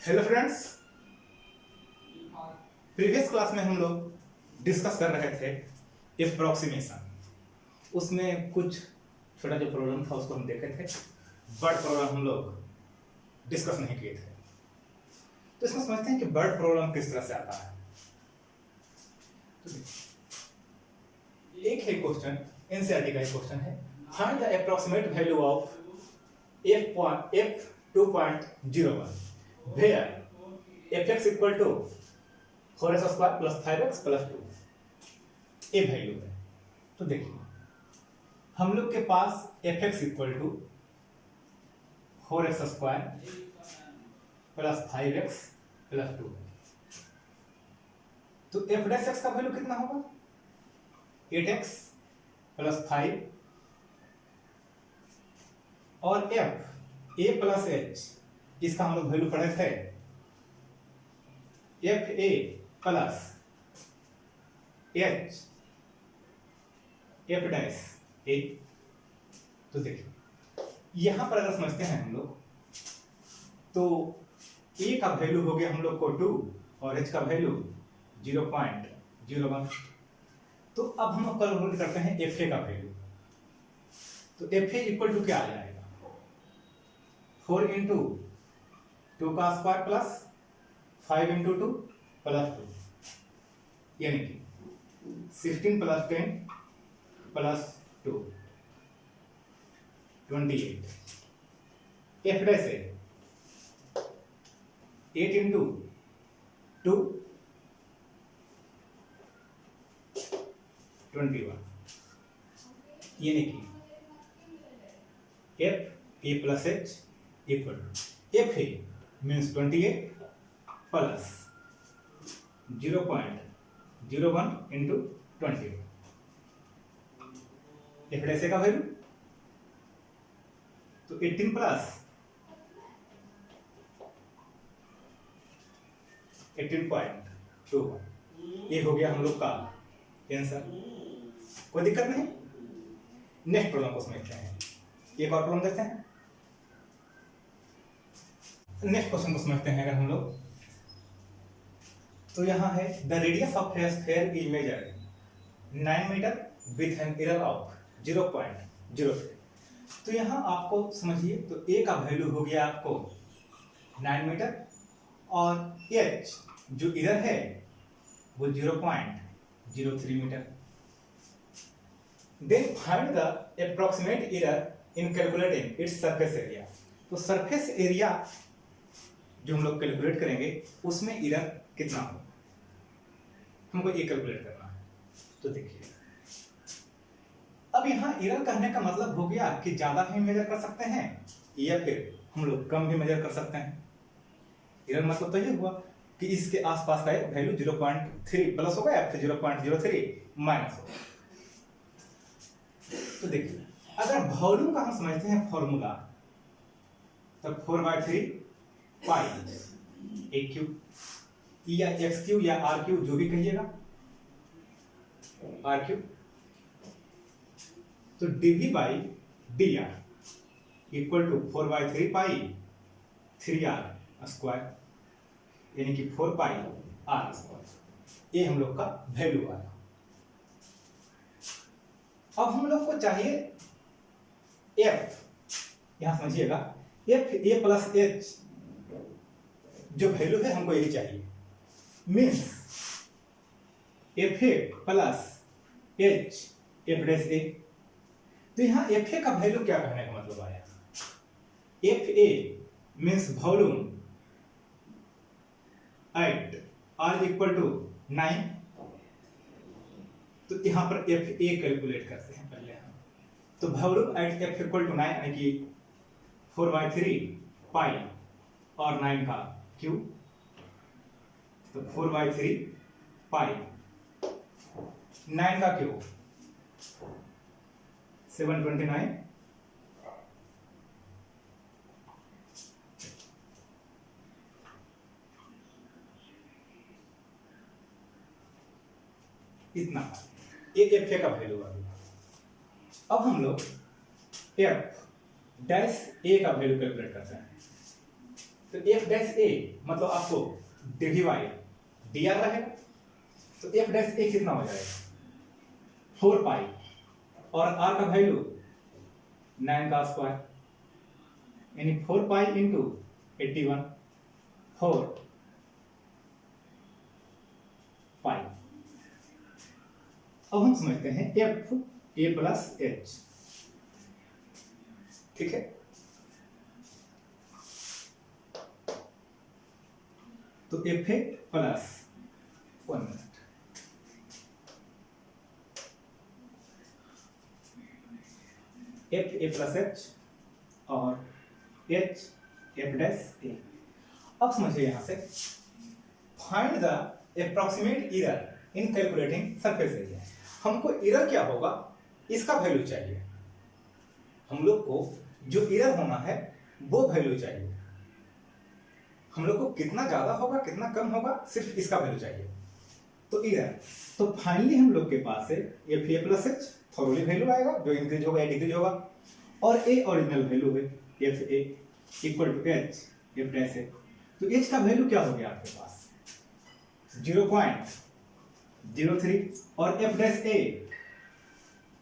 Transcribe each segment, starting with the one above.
Hello friends, previous class में हम लोग डिस्कस कर रहे थे एप्रोक्सीमेशन। उसमें कुछ छोटा जो प्रॉब्लम था उसको हम देखे थे, बर्ड प्रॉब्लम हम लोग डिस्कस नहीं किए थे। तो इसमें समझते हैं कि बर्ड प्रॉब्लम किस तरह से आता है। तो एक है क्वेश्चन, एनसीईआरटी का एक क्वेश्चन है, find the approximate value of f2.01 where fx equal to 4x square plus 5x plus 2 ये वैल्यू है। तो देखिए हम लोग के पास fx equal to 4x square plus 5x plus 2 है। तो f डैश x का वैल्यू कितना होगा? 8x प्लस 5 और f a प्लस h इसका हम लोग वैल्यू पढ़े थे F A plus H F dash A. तो देखिए यहां पर अगर समझते हैं हम लोग तो ए का वैल्यू हो गया हम लोग को 2 और एच का वैल्यू 0.01। तो अब हम लोग कैलकुलेट करते हैं एफ ए का वैल्यू। तो एफ ए इक्वल टू क्या आ जाएगा? 4 इंटू 2 का स्क्वायर प्लस 5 इंटू 2 प्लस 2 यानी कि 16 प्लस 10 प्लस 2 28। एफ डैश है 8 इंटू 2 21 यानी कि f A plus h equal to f a means 28 प्लस 0.01 इंटू 20 एफ डैश का वैल्यू तो 18 प्लस 18.21 ये हो गया हम लोग का आंसर। कोई दिक्कत नहीं। नेक्स्ट प्रॉब्लम को समझते हैं। एक और प्रॉब्लम देखते हैं। नेक्स्ट क्वेश्चन को समझते हैं अगर हम लोग तो यहां है the radius of a sphere is measured 9 metre with an error of 0.03। तो यहां आपको समझिए तो ए का वैल्यू हो गया आपको 9 मीटर और एच जो एरर है वो 0.03 metre. Then find the approximate error in calculating its surface area. तो सरफेस एरिया जो हम लोग कैलकुलेट करेंगे उसमें एरर कितना होगा हमको ये कैलकुलेट करना है। तो देखिए अब यहाँ एरर कहने का मतलब हो गया कि ज्यादा भी मेजर कर सकते हैं या फिर हम लोग कम भी मेजर कर सकते हैं। एरर मतलब तो ये हुआ कि इसके आसपास का वैल्यू 0.3 प्लस होगा या फिर 0.03 माइनस होगा। तो देखिए अगर वॉल्यूम का हम समझते हैं फॉर्मूला तब 4/3 पाई ए क्यूब या एक्स क्यूब या आर क्यूब जो भी कहिएगा आर क्यूब। तो DV by D R equal to 4/3 pi 3r square यानी कि 4 पाई आर स्क्वायर। ये हम लोग का वैल्यू आया। अब हम लोग को चाहिए एफ। यहां समझिएगा एफ ए प्लस एच जो वैल्यू है हमको यही चाहिए means F A plus H F dash A. तो यहां एफ ए का वैल्यू क्या कहने का मतलब आया? F a means volume at r equal to 9। तो यहां पर एफ ए कैलकुलेट करते हैं पहले हम। तो volume at f equal to 9 यानी कि 4/3 पाई और 9 का क्यूब। तो 4/3 पाई 9 का क्यूब 729 इतना ये एफ ए का वैल्यू आ गया। अब हम लोग एफ डैश ए का वैल्यू कैलकुलेट करते हैं। तो एफ डैश ए मतलब आपको डी वाई डी आर रहेगा, तो एफ डैश ए कितना हो जाएगा 4 पाई, और आर का वैल्यू 9 का स्क्वायर, यानी 4 पाई इंटू 81 4 पाई। अब हम समझते हैं एफ ए प्लस एच, ठीक है। तो F A plus 1 minute, F A plus H और एच एफ डैश ए। अब समझिए यहां से find the approximate error in calculating surface area. हमको एरर क्या होगा इसका वैल्यू चाहिए, हम लोग को जो एरर होना है वो वैल्यू चाहिए, हम लोग को कितना ज्यादा होगा कितना कम होगा सिर्फ इसका वैल्यू चाहिए। तो एरर, तो फाइनली हम लोग के पास है एफ ए प्लस एच थोरोली वैल्यू आएगा जो इंक्रीज होगा या डिक्रीज होगा, और ए ओरिजिनल वैल्यू है F A equal to H F dash A. तो एच का वैल्यू क्या हो गया आपके पास 0.03 और एफ डैश ए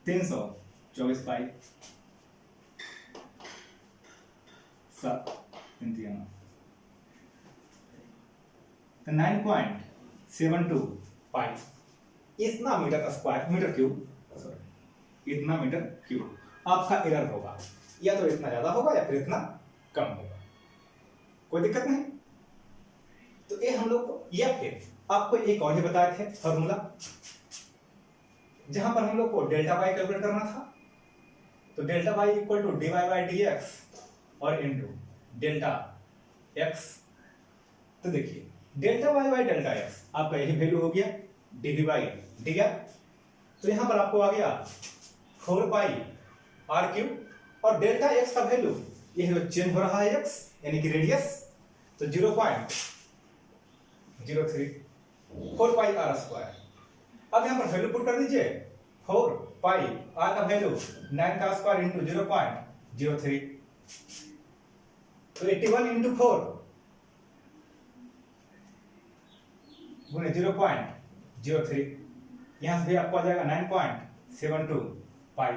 324 पाई 7 तो 9.72 पाई, इतना metre square metre cube sorry इतना मीटर क्यूब आपका एरर होगा, या तो इतना ज्यादा होगा या फिर इतना कम होगा, कोई दिक्कत नहीं। तो ये हम लोग को, या फिर आपको एक और ही बताए थे फॉर्मूला जहां पर हम लोग को डेल्टा वाई कैलकुलेट करना था, तो delta y equal to d y by D x और इनटू डेल्टा एक्स। तो देखिए delta y by delta x आपका यही वैल्यू हो गया d v by D r, तो यहां पर आपको आ गया 4 पाई आर क्यूब, और डेल्टा एक्स का वैल्यू ये चेंज हो रहा है एक्स यानी कि रेडियस, तो 0.03 4 पाई आर स्क्वायर। अब यहां पर वैल्यू पुट कर दीजिए 4 पाई आर का वैल्यू 9 का स्क्वायर इंटू 0.03, तो 81 इंटू 4 गुणे 0.03, यहां से भी आपको आ जाएगा 9.72 पाई।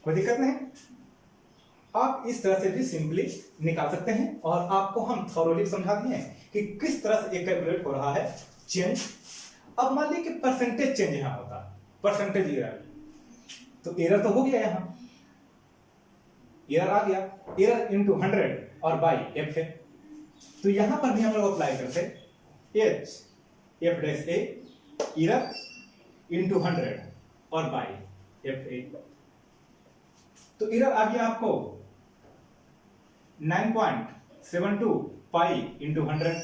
कोई दिक्कत नहीं, आप इस तरह से भी सिंपली निकाल सकते हैं, और आपको हम थॉरोली समझा दिए हैं कि किस तरह से ये कैलकुलेट हो रहा है चेंज। अब मान लीजिए कि परसेंटेज चेंज यहां होता है, परसेंटेज एरर, तो एरर तो हो गया, यहां एरर आ गया, एरर इंटू 100 और बाई एफ है, तो यहां पर भी हम लोग अप्लाई करते एच एफ डैश ए एरर इंटू 100 और बाई एफ ए, तो एरर आ गया आपको 9.72 पाई इंटू 100,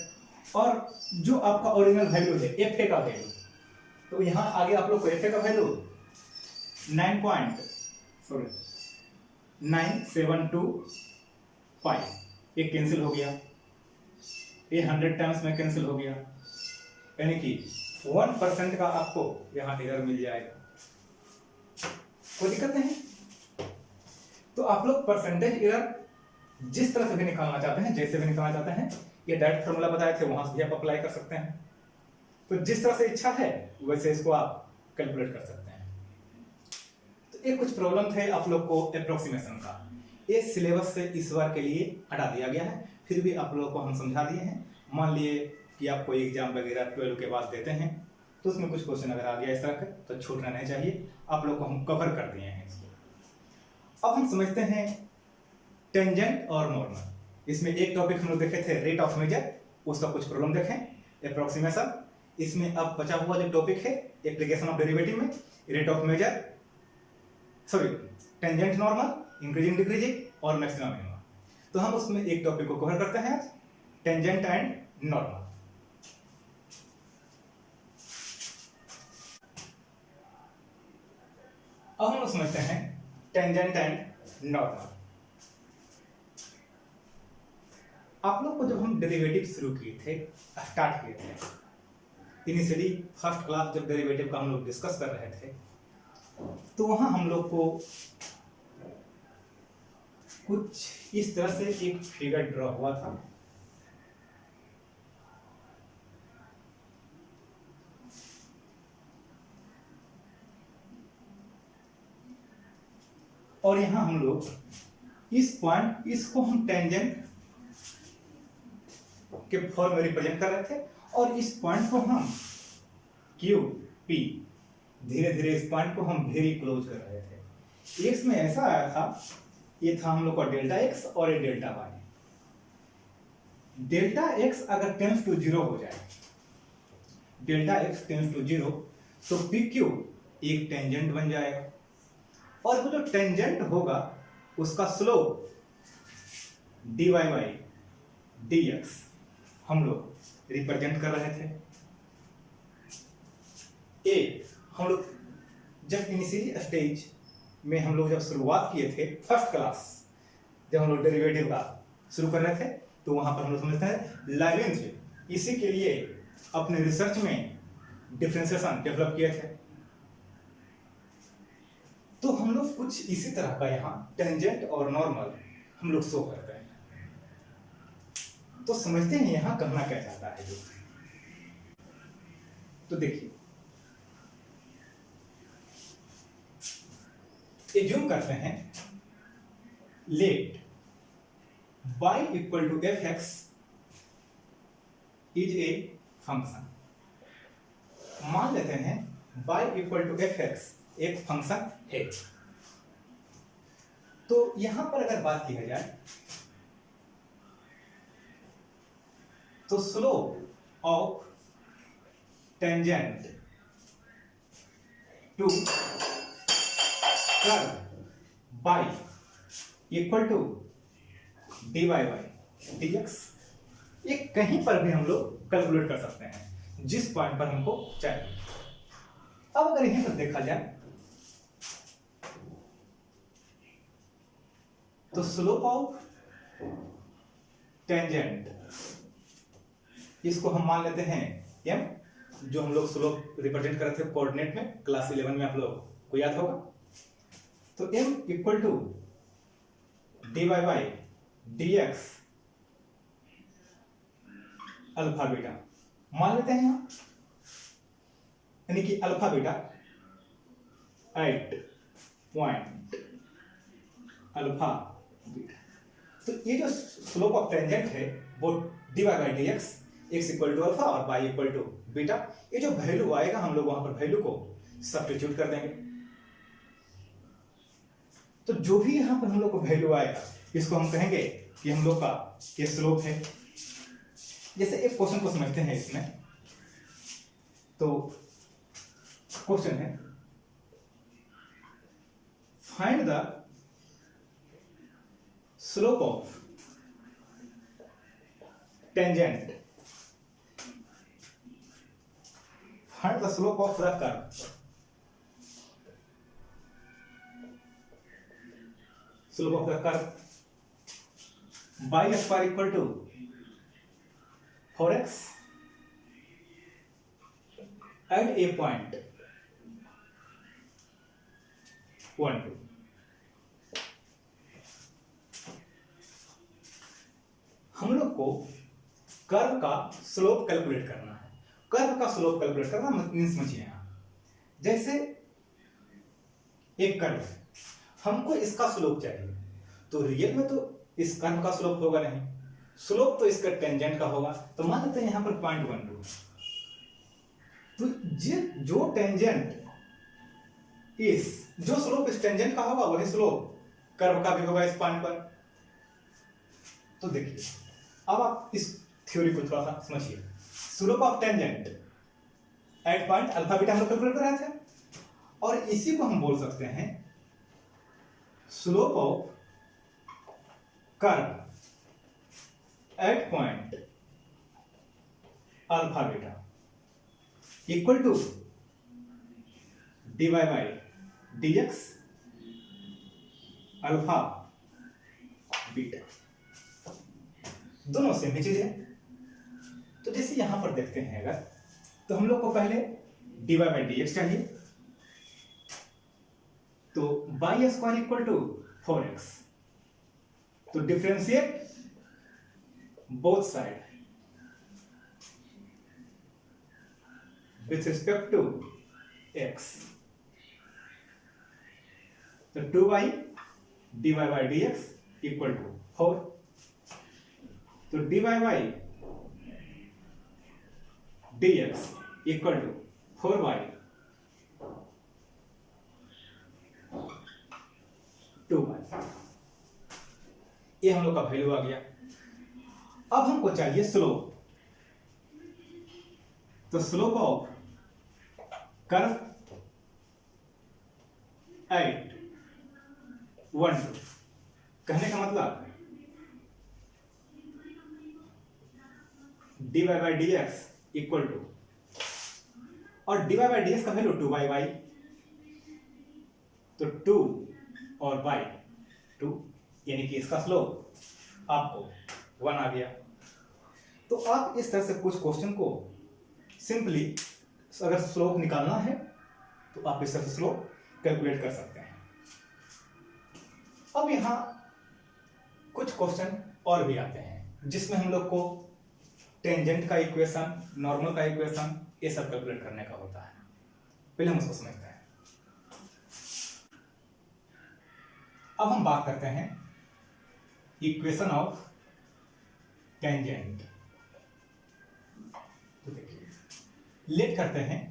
और जो आपका ओरिजिनल वैल्यू है एफ ए का वैल्यू, तो यहां आगे आप लोग को एफ ए का वैल्यू 972 पाई, ये कैंसिल हो गया, ये 100 टाइम्स में कैंसिल हो गया, यानी कि 1% का आपको यहां एरर मिल जाएगा, कोई दिक्कत नहीं। तो आप लोग परसेंटेज एरर जिस तरह से भी निकालना चाहते हैं, जैसे भी निकालना चाहते हैं, ये डायरेक्ट फॉर्मूला बताए थे वहां से भी आप अप्लाई कर सकते हैं, तो जिस तरह से इच्छा है वैसे इसको आप कैलकुलेट कर सकते हैं। तो ये कुछ प्रॉब्लम थे आप लोग को अप्रोक्सीमेशन का, ये सिलेबस से इस बार के लिए हटा दिया गया है, फिर भी आप लोगों को हम समझा दिए हैं। मान लिए कि आप कोई एग्जाम वगैरह 12 के बाद देते हैं, तो उसमें कुछ क्वेश्चन अगर आ गया इस तरह का तो छूटना नहीं चाहिए, आप लोग को हम कवर कर दिए हैं इसको। अब हम समझते हैं टेंजेंट और नॉर्मल। इसमें एक टॉपिक हम लोग देखे थे रेट ऑफ मेजर, उसका कुछ प्रॉब्लम देखें अप्रोक्सीमेशन। इसमें अब बचा हुआ जो टॉपिक है एप्लीकेशन ऑफ डेरिवेटिव में rate of measure sorry tangent normal increasing decreasing और मैक्सिमम मिनिमम, तो हम उसमें एक टॉपिक को कवर करते हैं आज, टेंजेंट एंड नॉर्मल। अब हम समझते हैं टेंजेंट एंड नॉर्मल। आप लोग को जब हम डेरिवेटिव शुरू किए थे, स्टार्ट किए थे, इनिशियली फर्स्ट क्लास जब डेरिवेटिव का हम लोग डिस्कस कर रहे थे, तो वहां हम लोग को कुछ इस तरह से एक फिगर ड्रॉ हुआ था। और यहां हम लोग इस पॉइंट, इसको हम टेंजेंट के फॉर्म में रिप्रेजेंट कर रहे थे और इस पॉइंट को हम क्यू पी, धीरे धीरे इस पॉइंट को हम वेरी क्लोज कर रहे थे। एक्स में ऐसा आया था, ये था हम लोग का डेल्टा एक्स और ये डेल्टा वाई। डेल्टा एक्स अगर टेंस टू 0 हो जाए, डेल्टा एक्स टेंस टू 0, तो पी क्यू एक टेंजेंट बन जाएगा और वो जो टेंजेंट होगा उसका slope d y by D x हम लोग रिप्रेजेंट कर रहे थे। ए हम लोग जब इनिशियल स्टेज में हम लोग जब शुरुआत किए थे, फर्स्ट क्लास जब हम लोग डेरिवेटिव का शुरू कर रहे थे, तो वहां पर हम लोग समझते हैं लाइबनिज़ इसी के लिए अपने रिसर्च में डिफरेंशिएशन डेवलप किए थे। तो हम लोग कुछ इसी तरह का यहाँ टेंजेंट और नॉर्मल हम लोग शो करते हैं। तो समझते हैं यहाँ कहना क्या चाहता है जो। तो देखिए, एज्यूम करते हैं let y equal to F x is a function. मान लेते हैं y equal to F x एक फंक्शन है। तो यहां पर अगर बात की जाए तो slope of tangent to curve by equal to d y by D x, ये कहीं पर भी हम लोग कैलकुलेट कर सकते हैं जिस पॉइंट पर हमको चाहिए। अब अगर यहीं पर देखा जाए तो स्लोप ऑफ टेंजेंट, इसको हम मान लेते हैं m, जो हम लोग स्लोप रिप्रेजेंट कर रहे थे कोऑर्डिनेट में क्लास 11 में, आप लोग को याद होगा। तो m equal to d y by D x alpha beta मान लेते हैं यहां, यानी कि alpha beta at point alpha beta. तो ये जो स्लोप ऑफ टेंजेंट है वो d y by D x, x equal to alpha और वाई इक्वल टू बीटा, ये जो वैल्यू आएगा हम लोग वहां पर वैल्यू को सब्स्टिट्यूट कर देंगे। तो जो भी यहां पर हम लोग को वैल्यू आएगा इसको हम कहेंगे कि हम लोग का ये स्लोप है। जैसे एक क्वेश्चन को समझते हैं इसमें, तो क्वेश्चन है find the slope of tangent, find the slope of the curve, slope of the curve y square equal to 4x at a point 1 2। हम लोग को कर्व का स्लोप कैलकुलेट करना है। कर्व का स्लोप कैलकुलेट करना मीन्स समझिए, यहां जैसे एक कर्व है, हमको इसका स्लोप चाहिए, तो रियल में तो इस कर्व का स्लोप होगा नहीं, स्लोप तो इसका टेंजेंट का होगा। तो मान लेते हैं यहां पर 0.12, तो जो टेंजेंट इस, जो स्लोप इस टेंजेंट का होगा वही स्लोप कर्व का भी होगा इस पॉइंट पर। तो देखिए, अब आप इस थ्योरी को थोड़ा सा समझिए। Slope of tangent at point alpha beta हम लोग कैलकुलेट कर रहे थे, और इसी को हम बोल सकते हैं slope of curve at point alpha beta equal to d y by D x alpha beta, दोनों सेम ही चीज है। तो जैसे यहां पर देखते हैं अगर, तो हम लोग को पहले d y by D x चाहिए, तो y square equal to 4x तो differentiate both side with respect to x. तो 2y dy by dx equal to 4. तो dy by dx equal to 4y 2y. ये हम लोग का वैल्यू आ गया। अब हमको चाहिए स्लोप। तो स्लोप ऑफ कर्व एट 1 2, कहने का मतलब dy by D x equal to, और dy बाई डी एक्स का वैल्यू 2y, तो 2 और y 2, यानी कि इसका स्लोप आपको 1 आ गया। तो आप इस तरह से कुछ क्वेश्चन को सिंपली अगर स्लोप निकालना है तो आप इस तरह से स्लोप कैलकुलेट कर सकते हैं। अब यहां कुछ क्वेश्चन और भी आते हैं जिसमें हम लोग को टेंजेंट का इक्वेशन, नॉर्मल का इक्वेशन, ये सब कैलकुलेट करने का होता है। पहले हम उसको समझते हैं। अब हम बात करते हैं इक्वेशन ऑफ टेंजेंट। तो देखिए, लेट करते हैं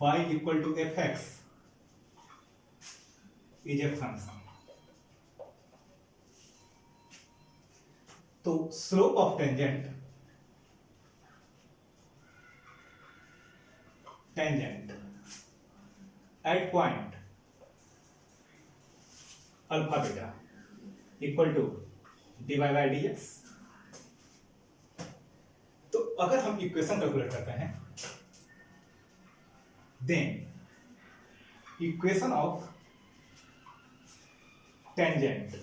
y equal to F x is a function. तो slope of tangent at point alpha beta equal to dy by D X. तो अगर हम इक्वेशन कैलकुलेट करते हैं, then equation of tangent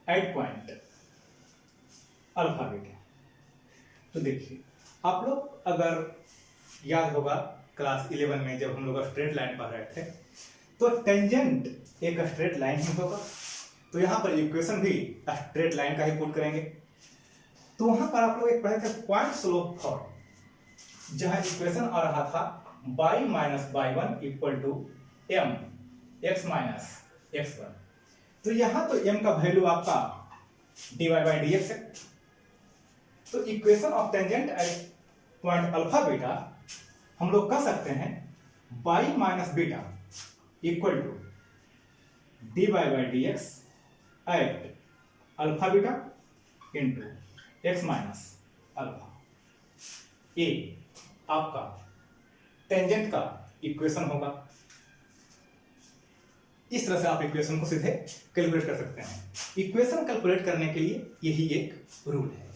at point alpha beta. तो देखिए, आप लोग अगर याद होगा क्लास 11 में जब हम लोग स्ट्रेट लाइन पढ़ रहे थे, तो टेंजेंट एक स्ट्रेट लाइन ही होगा। तो यहां पर इक्वेशन भी स्ट्रेट लाइन का ही पुट करेंगे। तो वहां पर आप लोग एक पढ़े थे पॉइंट स्लोप फॉर्म, जहां इक्वेशन आ रहा था y minus y1 equal to m x minus x1। तो यहां तो m का वैल्यू आपका dy बाई डी एक्स है। तो equation of tangent at point alpha beta हम लोग कह सकते हैं y minus beta equal to dy by D x at alpha beta into x minus alpha. ये आपका टेंजेंट का इक्वेशन होगा। इस तरह से आप इक्वेशन को सीधे कैलकुलेट कर सकते हैं। इक्वेशन कैलकुलेट करने के लिए यही एक रूल है।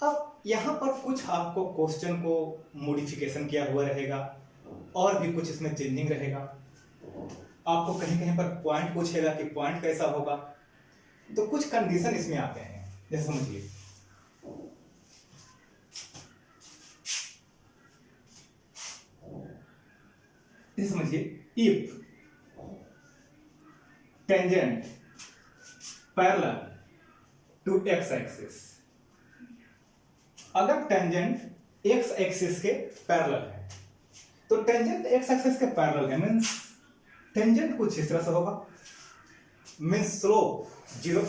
अब यहां पर कुछ आपको क्वेश्चन को मॉडिफिकेशन किया हुआ रहेगा और भी कुछ इसमें चेंजिंग रहेगा। आपको कहीं कहीं पर पॉइंट पूछेगा कि पॉइंट कैसा होगा। तो कुछ कंडीशन इसमें आते हैं, जैसे समझिए, समझिए, if tangent parallel to x axis. अगर टेंजेंट एक्स एक्सिस के पैरेलल है, तो टेंजेंट एक्स एक्सिस के पैरेलल है मींस टेंजेंट कुछ इस तरह से होगा, means slope 0।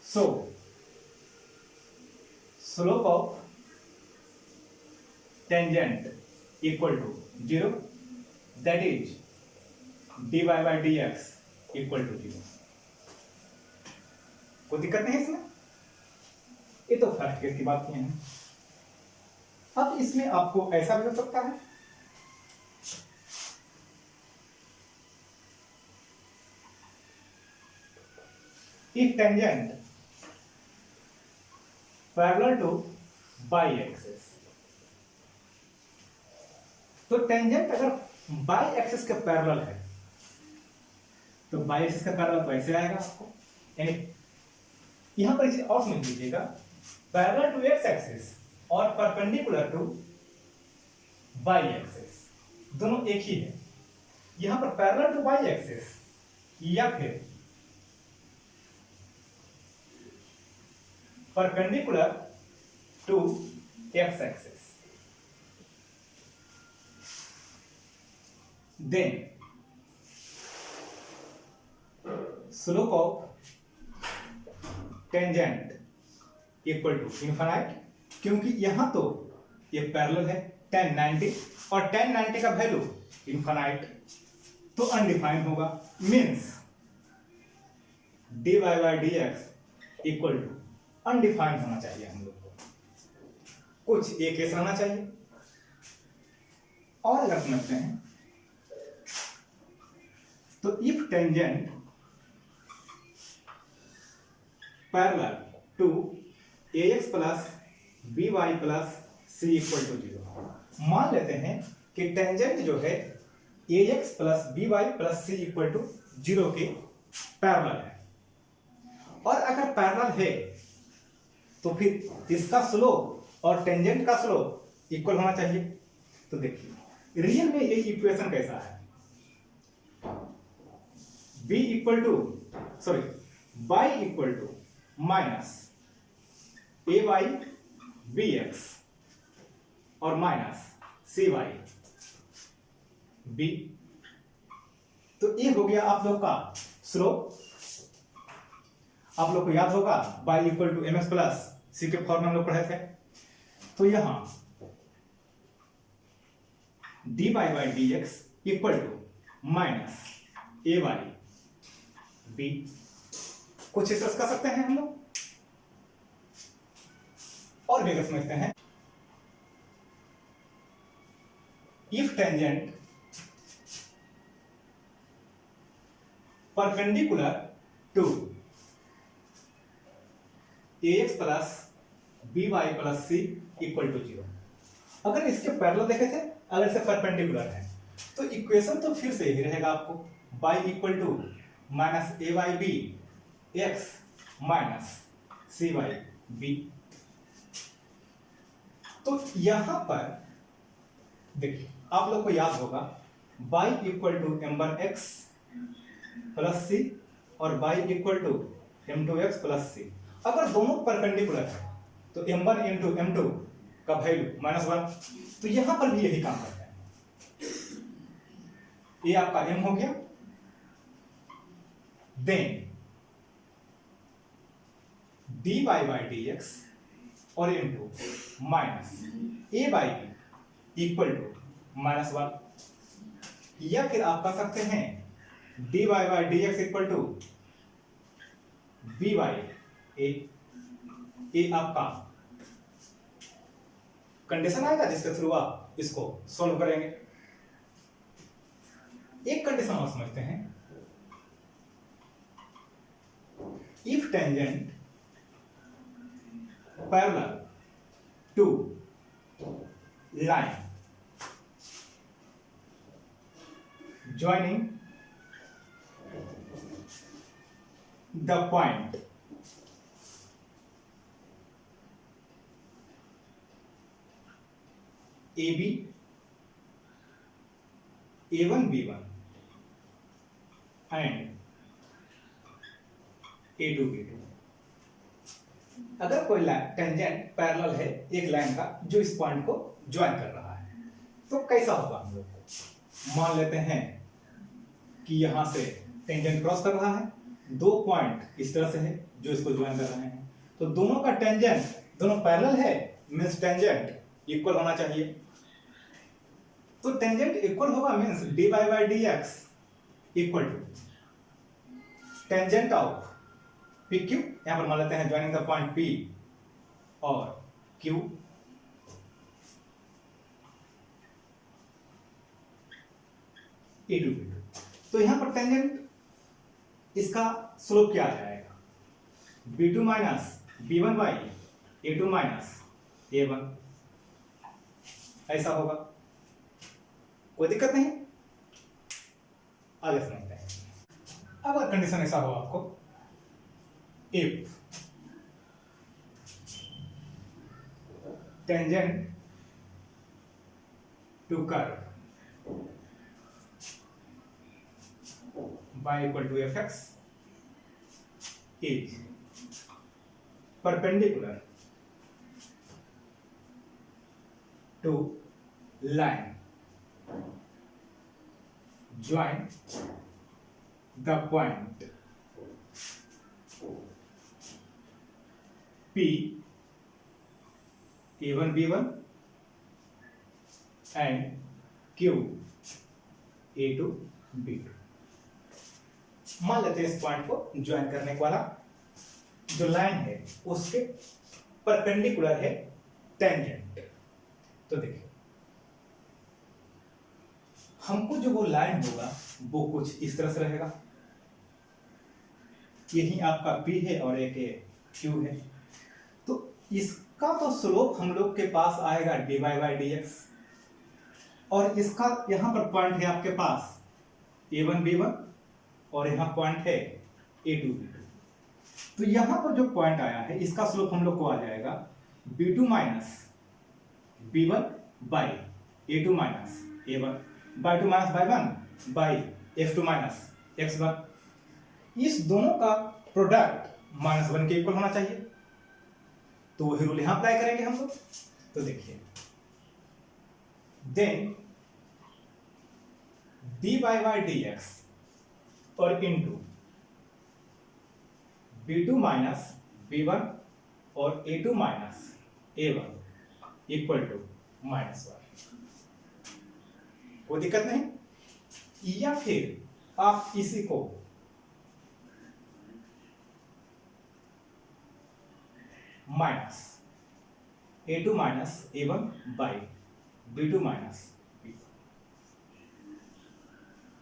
So slope of tangent equal to 0, that is dy by D x equal to 0। कोई दिक्कत नहीं है इसमें। ये तो फर्स्ट केस की बात की है। अब इसमें आपको ऐसा भी हो सकता है, if tangent parallel to y axis। तो टेंजेंट अगर बाई एक्सिस के पैरेलल है, तो बाई एक्सिस का पैरेलल तो ऐसे आएगा आपको, यानी यहां पर इसे और समझ लीजिएगा, पैरेलल टू एक्स एक्सिस और परपेंडिकुलर टू वाई एक्सिस दोनों एक ही है। यहां पर पैरेलल टू वाई एक्सिस या फिर perpendicular to x axis, then slope of tangent equal to infinite, क्योंकि यहां तो ये पैरेलल है tan 90 और tan 90 का वैल्यू इनफाइनाइट, तो अनडिफाइंड होगा, means dy by D x equal to undefined होना चाहिए हम लोग को, कुछ एक केस रहना चाहिए। और अगर समझते हैं तो if tangent parallel to ax plus by plus c equal to 0, मान लेते हैं कि टेंजेंट जो है ax plus by plus c equal to 0 के पैरेलल है, और अगर पैरेलल है तो फिर इसका स्लोप और टेंजेंट का स्लोप इक्वल होना चाहिए। तो देखिए रियल में ये इक्वेशन कैसा है, b equal to y equal to minus a by b x और माइनस सी बाई बी, तो ये हो गया आप लोग का स्लोप। आप लोग को याद होगा y equal to M X plus C के फॉर्म हम लोग पढ़े थे, तो यहां dy by D x equal to minus A by B, कुछ इस तरह कर सकते हैं हम लोग। और भी अगर समझते हैं, if tangent perpendicular to ax plus by plus c equal to 0, अगर इसके पैरेलल देखे थे, अगर इसे परपेंडिकुलर है तो इक्वेशन तो फिर से ही रहेगा आपको y equal to minus A by b x minus c by b. तो यहां पर देखिए आप लोग को याद होगा y equal to M one X plus C और y equal to M two X plus C, अगर दोनों परपेंडिकुलर है तो m1 इंटू m2 का वैल्यू -1, तो यहां पर भी यही काम करता है। ये आपका m हो गया, then dy by D x और into minus A by B equal to -1, या फिर आप कह सकते हैं dy by D x equal to b by A आपका कंडीशन आएगा जिसके थ्रू आप इसको सॉल्व करेंगे। एक कंडीशन और समझते हैं, if tangent parallel to line joining the point AB, A1 B1 and A2 B2, अगर कोई टेंजेंट पैरेलल है एक लाइन का जो इस पॉइंट को ज्वाइन कर रहा है, तो कैसा होगा हम लोग को, मान लेते हैं कि यहां से टेंजेंट क्रॉस कर रहा है, दो पॉइंट इस तरह से है जो इसको ज्वाइन कर रहे हैं, तो दोनों का टेंजेंट दोनों पैरेलल है, मींस टेंजेंट इक्वल होना चाहिए। तो टेंजेंट इक्वल होगा means dy by D x equal to tangent of P Q, यहां पर मान लेते हैं ज्वाइनिंग द पॉइंट पी और Q, a two b two. तो यहां पर टेंजेंट इसका स्लोप क्या आ जाएगा, b2 minus b1 by a2 minus a1, ऐसा होगा, कोई दिक्कत नहीं। आगे समझते हैं। अब अगर कंडीशन ऐसा हो आपको, if tangent to curve y equal to F x is perpendicular to line join the point P A1 B1 and Q A2 B2। मान लेते हैं इस पॉइंट को ज्वाइन करने वाला जो लाइन है उसके परपेंडिकुलर है टेंजेंट। तो देखिए हमको जो वो लाइन होगा वो कुछ इस तरह से रहेगा, यही आपका P है और एक Q है। तो इसका तो स्लोप हम लोग के पास आएगा dy बाई dx और इसका यहां पर पॉइंट है आपके पास a1 b1 और यहां पॉइंट है a2 b2। तो यहां पर जो पॉइंट आया है इसका स्लोप हम लोग को आ जाएगा b2 minus b1 by a2 minus a1 by 2 minus by 1 by f2 minus x1। इस दोनों का प्रोडक्ट -1 के इक्वल होना चाहिए, तो वही रूल यहां अप्लाई करेंगे हम लोग। तो देखिए देन dy बाई dx और इंटू b2 माइनस b1 और a2 minus a1 equal to -1। कोई दिक्कत नहीं। या फिर आप इसी को minus a2 minus a1 by b2 minus b1।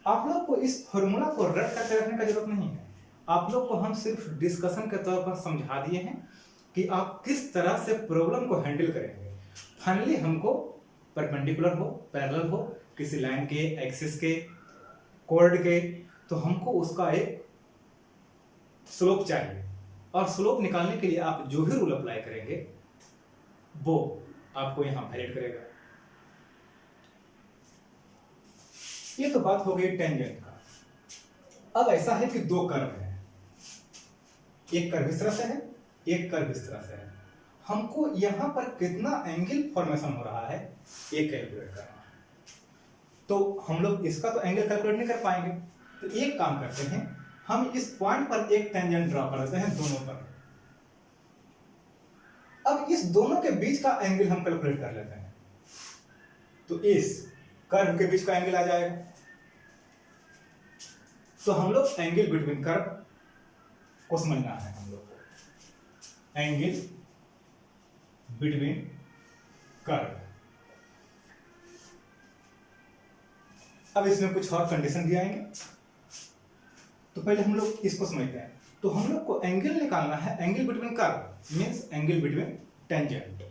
आप लोग को इस फॉर्मूला को रट करके रखने का जरूरत नहीं है, आप लोग को हम सिर्फ डिस्कशन के तौर पर समझा दिए हैं कि आप किस तरह से प्रॉब्लम को हैंडल करेंगे। फाइनली हमको परपेंडिकुलर हो, पैरेलल हो, किसी लाइन के, एक्सिस के, कॉर्ड के, तो हमको उसका एक स्लोप चाहिए और स्लोप निकालने के लिए आप जो भी रूल अप्लाई करेंगे वो आपको यहां वैलिड करेगा। ये तो बात हो गई टेंजेंट का। अब ऐसा है कि दो कर्व है, एक कर्व इस तरह से है, एक कर्व इस तरह से है। हमको यहां पर कितना एंगल फॉर्मेशन हो रहा है ये कैलकुलेट करना है। तो हम लोग इसका तो एंगल कैलकुलेट नहीं कर पाएंगे, तो एक काम करते हैं, हम इस पॉइंट पर एक टेंजेंट ड्रॉ कर देते हैं दोनों पर। अब इस दोनों के बीच का एंगल हम कैलकुलेट कर लेते हैं, तो इस कर्व के बीच का एंगल आ जाएगा। तो हम लोग एंगल बिटवीन कर्व को समझना है हम लोग को, एंगल बिटवीन कर्व। अब इसमें कुछ और कंडीशन भी आएंगे, तो पहले हम लोग इसको समझते हैं। तो हम लोग को एंगल निकालना है, angle between curve means angle between tangent.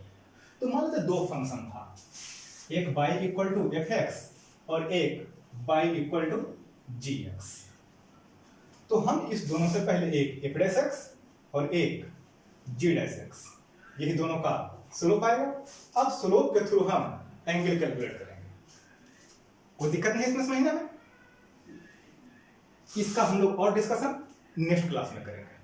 तो मान लेते दो फंक्शन था, एक y equal to F x और एक y equal to g x. तो हम इस दोनों से पहले एक एफ डैश एक्स और एक जी डैश एक्स, यही दोनों का स्लोप आएगा। अब स्लोप के थ्रू हम एंगल कैलकुलेट करेंगे। कोई दिक्कत नहीं इसमें समझने में। इसका हम लोग और डिस्कशन नेक्स्ट क्लास में करेंगे।